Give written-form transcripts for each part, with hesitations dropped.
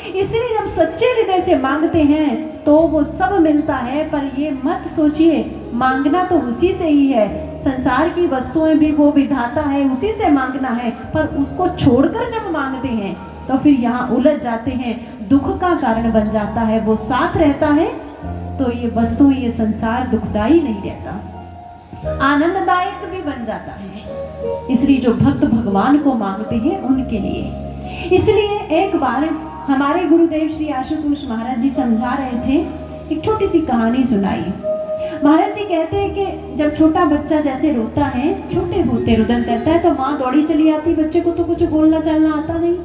इसलिए जब सच्चे हृदय से मांगते हैं तो वो सब मिलता है। पर ये मत सोचिए मांगना तो उसी से ही है, संसार की वस्तुएं भी वो विधाता है, उसी से मांगना है। पर उसको छोड़कर जब मांगते हैं तो फिर यहाँ उलझ जाते हैं, दुख का कारण बन जाता है। वो साथ रहता है तो ये वस्तु, ये संसार दुखदाई नहीं रहता, आनंददायक भी बन जाता है। इसलिए जो भक्त भगवान को मांगते हैं उनके लिए। इसलिए एक बार हमारे गुरुदेव श्री आशुतोष महाराज जी समझा रहे थे, एक छोटी सी कहानी सुनाई। महाराज जी कहते हैं कि जब छोटा बच्चा जैसे रोता है, छोटे होते रुदन करता है, तो माँ दौड़ी चली आती, बच्चे को तो कुछ बोलना चलना आता नहीं,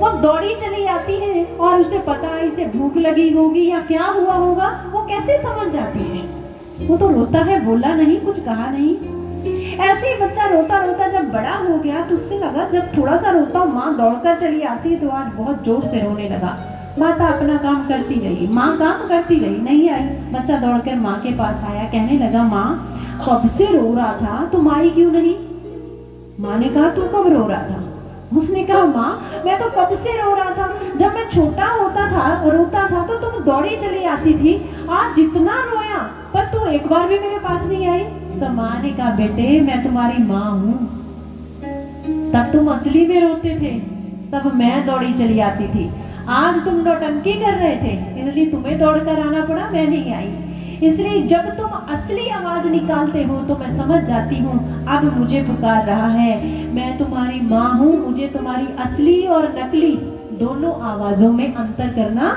वो दौड़ी चली आती है और उसे पता है इसे भूख लगी होगी या क्या हुआ होगा, वो कैसे समझ जाती है। वो तो रोता है, बोला नहीं, कुछ कहा नहीं। ऐसे ही बच्चा रोता रोता जब बड़ा हो गया तो उससे लगा जब थोड़ा सा रोता माँ दौड़कर चली आती तो आज बहुत जोर से रोने लगा। माता अपना काम करती रही, माँ काम करती रही, नहीं आई। बच्चा दौड़कर माँ के पास आया, कहने लगा माँ कब से रो रहा था, तुम आई क्यों नहीं? माँ ने कहा तू कब रो रहा था? उसने कहा माँ मैं तो कब से रो रहा था, जब मैं छोटा रोता था तो तुम दौड़ी चली आती थी, आज जितना रोया पर तू एक बार भी मेरे पास नहीं आई। तो माँ ने कहा बेटे मैं तुम्हारी माँ हूँ, तब तुम असली में रोते थे, तब मैं दौड़ी चली आती थी, आज तुम नौटंकी कर रहे थे इसलिए तुम्हें दौड़कर आना पड़ा, मैं नहीं आई। इसलिए जब तुम असली आवाज निकालते हो तो मैं समझ जाती हूँ अब मुझे पुकार रहा है, मैं तुम्हारी माँ हूँ, मुझे तुम्हारी असली और नकली दोनों आवाजों में अंतर करना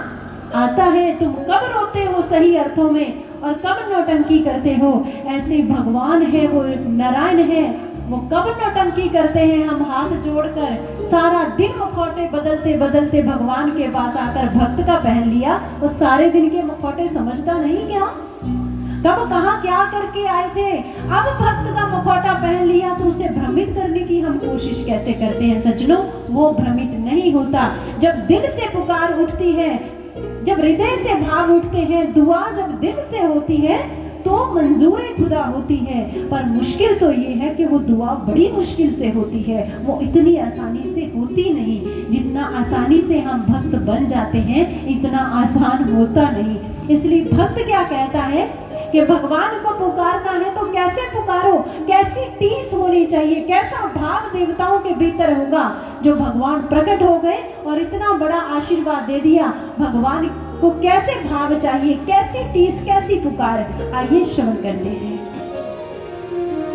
आता है। तुम कब रोते हो सही अर्थों में और कब नौटंकी करते हो। ऐसे भगवान है, वो नारायण है, वो कब नौटंकी करते हैं, हम हाथ जोड़कर सारा दिन मुखौटे बदलते बदलते भगवान के पास आकर भक्त का पहन लिया, वो सारे दिन के मुखौटे समझता नहीं क्या, कब कहाँ क्या करके आए थे, अब भक्त का मुखौटा पहन लिया तो उसे भ्रमित करने की हम कोशिश कैसे करते हैं। सज्जनों वो भ्रमित नहीं होता, जब दिल से पुकार उठती है, जब हृदय से भाव उठते हैं, दुआ जब दिल से होती है तो मंजूर खुदा होती है। पर मुश्किल तो ये है कि वो दुआ बड़ी मुश्किल से होती है, वो इतनी आसानी से होती नहीं। जितना आसानी से हम भक्त बन जाते हैं इतना आसान होता नहीं। इसलिए भक्त क्या कहता है कि भगवान को पुकारना है तो कैसे पुकारो, कैसी टीस होनी चाहिए, कैसा भाव देवताओं के भीतर होगा। जो भगवान प्रकट हो गए और इतना बड़ा आशीर्वाद दे दिया, भगवान को कैसे भाव चाहिए, कैसी टीस, कैसी पुकार, आइए श्रवण करते हैं।